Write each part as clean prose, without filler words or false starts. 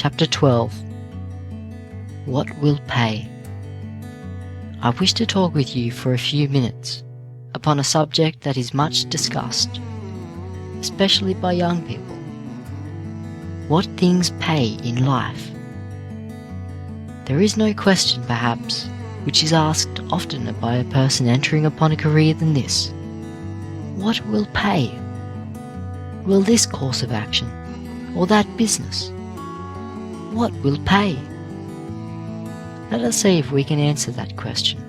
Chapter 12. What will pay? I wish to talk with you for a few minutes upon a subject that is much discussed, especially by young people. What things pay in life? There is no question, perhaps, which is asked oftener by a person entering upon a career than this. What will pay? Will this course of action, or that business? What will pay? Let us see if we can answer that question.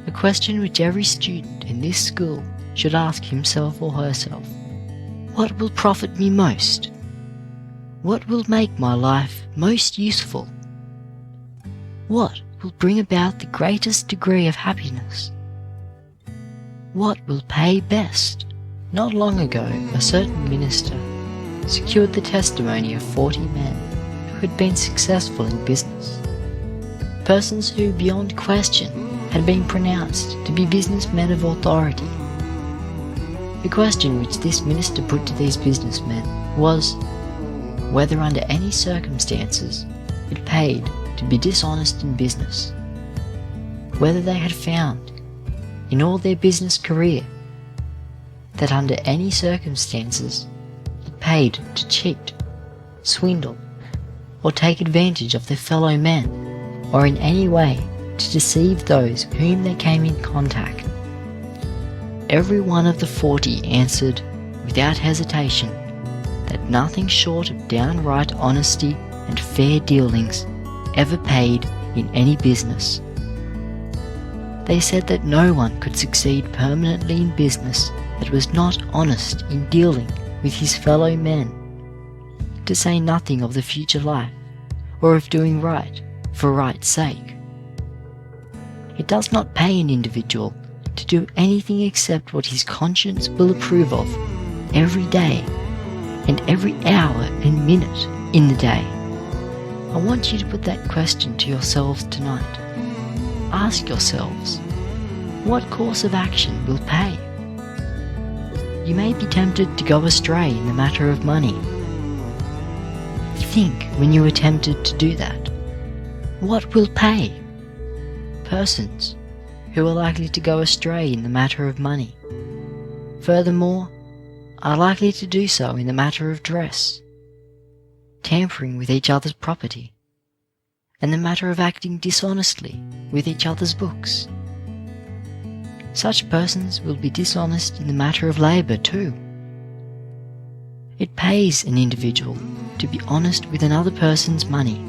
A question which every student in this school should ask himself or herself. What will profit me most? What will make my life most useful? What will bring about the greatest degree of happiness? What will pay best? Not long ago, a certain minister secured the testimony of 40 men who had been successful in business. Persons who, beyond question, had been pronounced to be businessmen of authority. The question which this minister put to these businessmen was whether under any circumstances it paid to be dishonest in business, whether they had found in all their business career that under any circumstances it paid to cheat, swindle, or take advantage of their fellow men, or in any way to deceive those with whom they came in contact. Every one of the 40 answered without hesitation that nothing short of downright honesty and fair dealings ever paid in any business. They said that no one could succeed permanently in business that was not honest in dealing with his fellow men, to say nothing of the future life, or of doing right for right's sake. It does not pay an individual to do anything except what his conscience will approve of every day and every hour and minute in the day. I want you to put that question to yourselves tonight. Ask yourselves, what course of action will pay? You may be tempted to go astray in the matter of money. Think when you are tempted to do that. What will pay? Persons who are likely to go astray in the matter of money, furthermore, are likely to do so in the matter of dress, tampering with each other's property, and the matter of acting dishonestly with each other's books. Such persons will be dishonest in the matter of labour too. It pays an individual to be honest with another person's money.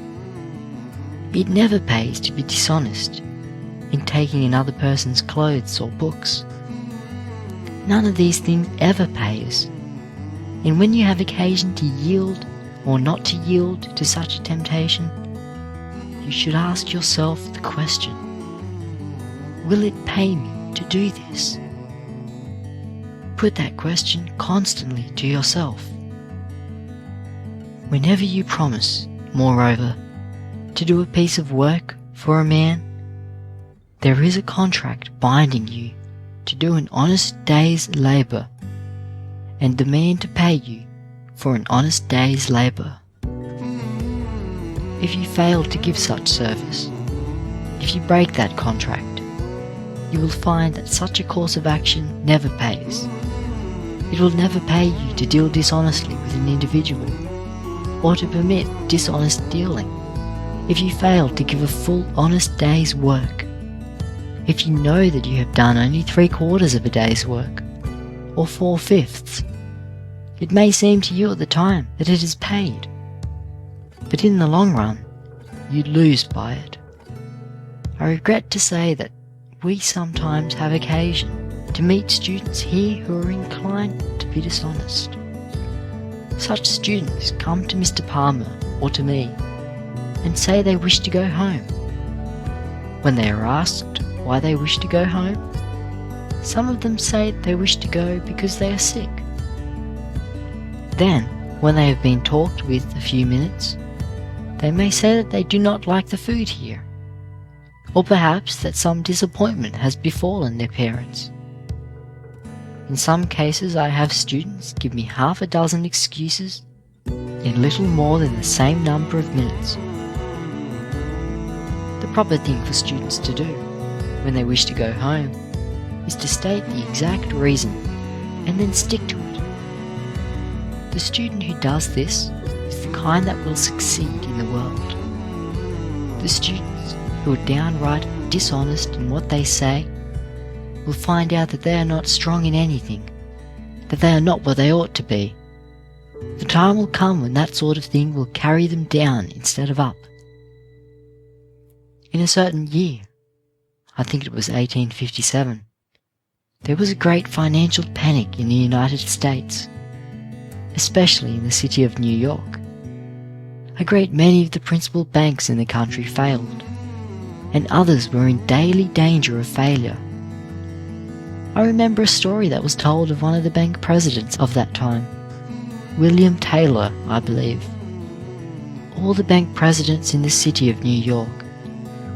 It never pays to be dishonest in taking another person's clothes or books. None of these things ever pays, and when you have occasion to yield or not to yield to such a temptation, you should ask yourself the question, will it pay me to do this? Put that question constantly to yourself. Whenever you promise, moreover, to do a piece of work for a man, there is a contract binding you to do an honest day's labour and the man to pay you for an honest day's labour. If you fail to give such service, if you break that contract, you will find that such a course of action never pays. It will never pay you to deal dishonestly with an individual, or to permit dishonest dealing, if you fail to give a full honest day's work. If you know that you have done only 3/4 of a day's work, or 4/5, it may seem to you at the time that it is paid, but in the long run, you lose by it. I regret to say that we sometimes have occasion to meet students here who are inclined to be dishonest. Such students come to Mr. Palmer or to me and say they wish to go home. When they are asked why they wish to go home, some of them say they wish to go because they are sick. Then, when they have been talked with a few minutes, they may say that they do not like the food here, or perhaps that some disappointment has befallen their parents. In some cases I have students give me half a dozen excuses in little more than the same number of minutes. The proper thing for students to do when they wish to go home is to state the exact reason and then stick to it. The student who does this is the kind that will succeed in the world. The students who are downright dishonest in what they say will find out that they are not strong in anything, that they are not what they ought to be. The time will come when that sort of thing will carry them down instead of up. In a certain year, I think it was 1857, there was a great financial panic in the United States, especially in the city of New York. A great many of the principal banks in the country failed, and others were in daily danger of failure. I remember a story that was told of one of the bank presidents of that time, William Taylor, I believe. All the bank presidents in the city of New York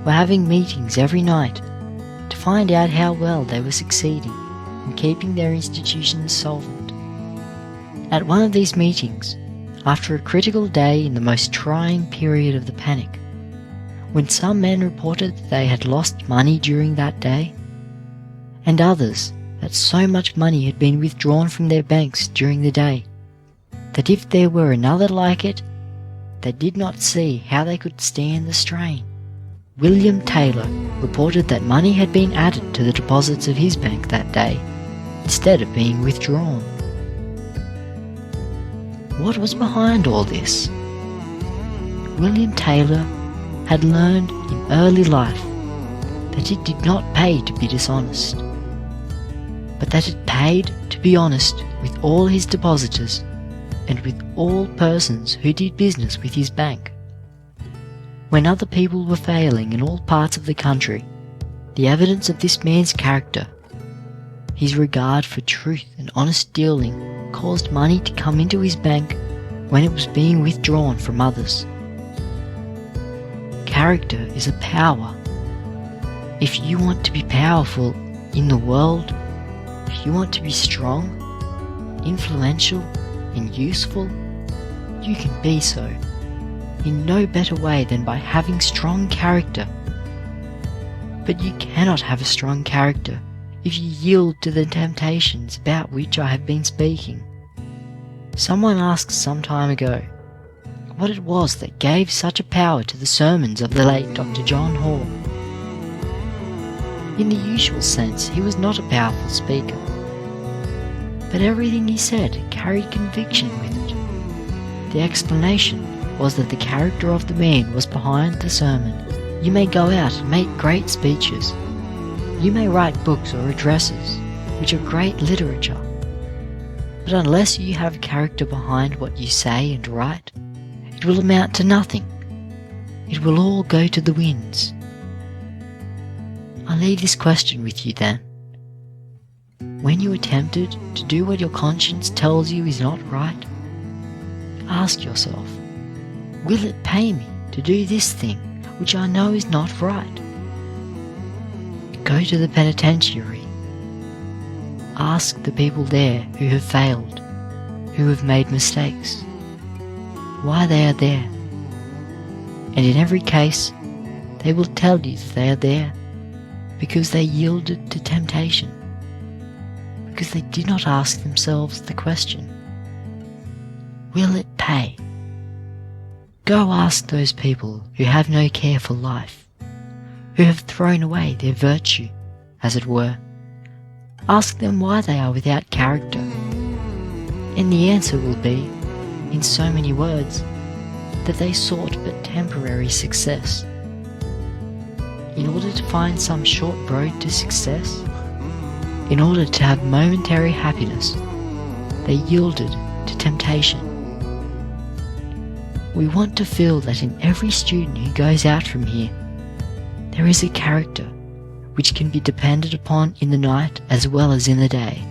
were having meetings every night to find out how well they were succeeding in keeping their institutions solvent. At one of these meetings, after a critical day in the most trying period of the panic, when some men reported that they had lost money during that day, and others that so much money had been withdrawn from their banks during the day, that if there were another like it, they did not see how they could stand the strain. William Taylor reported that money had been added to the deposits of his bank that day, instead of being withdrawn. What was behind all this? William Taylor had learned in early life that it did not pay to be dishonest, but that it paid to be honest with all his depositors and with all persons who did business with his bank. When other people were failing in all parts of the country, the evidence of this man's character, his regard for truth and honest dealing, caused money to come into his bank when it was being withdrawn from others. Character is a power. If you want to be powerful in the world, if you want to be strong, influential, and useful, you can be so in no better way than by having strong character. But you cannot have a strong character if you yield to the temptations about which I have been speaking. Someone asked some time ago what it was that gave such a power to the sermons of the late Dr. John Hall. In the usual sense, he was not a powerful speaker, but everything he said carried conviction with it. The explanation was that the character of the man was behind the sermon. You may go out and make great speeches. You may write books or addresses, which are great literature. But unless you have character behind what you say and write, it will amount to nothing. It will all go to the winds. I leave this question with you then. When you are tempted to do what your conscience tells you is not right, ask yourself, will it pay me to do this thing which I know is not right? Go to the penitentiary. Ask the people there who have failed, who have made mistakes, why they are there. And in every case, they will tell you that they are there because they yielded to temptation, because they did not ask themselves the question, will it pay? Go ask those people who have no care for life, who have thrown away their virtue, as it were. Ask them why they are without character, and the answer will be, in so many words, that they sought but temporary success. In order to find some short road to success, in order to have momentary happiness, they yielded to temptation. We want to feel that in every student who goes out from here, there is a character which can be depended upon in the night as well as in the day.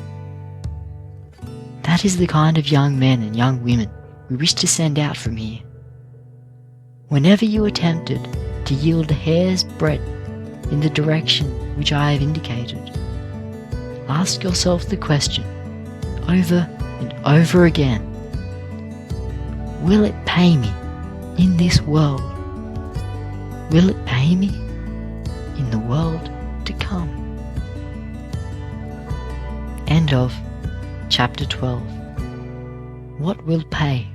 That is the kind of young men and young women we wish to send out from here. Whenever you are tempted to yield a hair's breadth in the direction which I have indicated, ask yourself the question over and over again, will it pay me in this world? Will it pay me in the world to come? End of chapter 12. What will pay?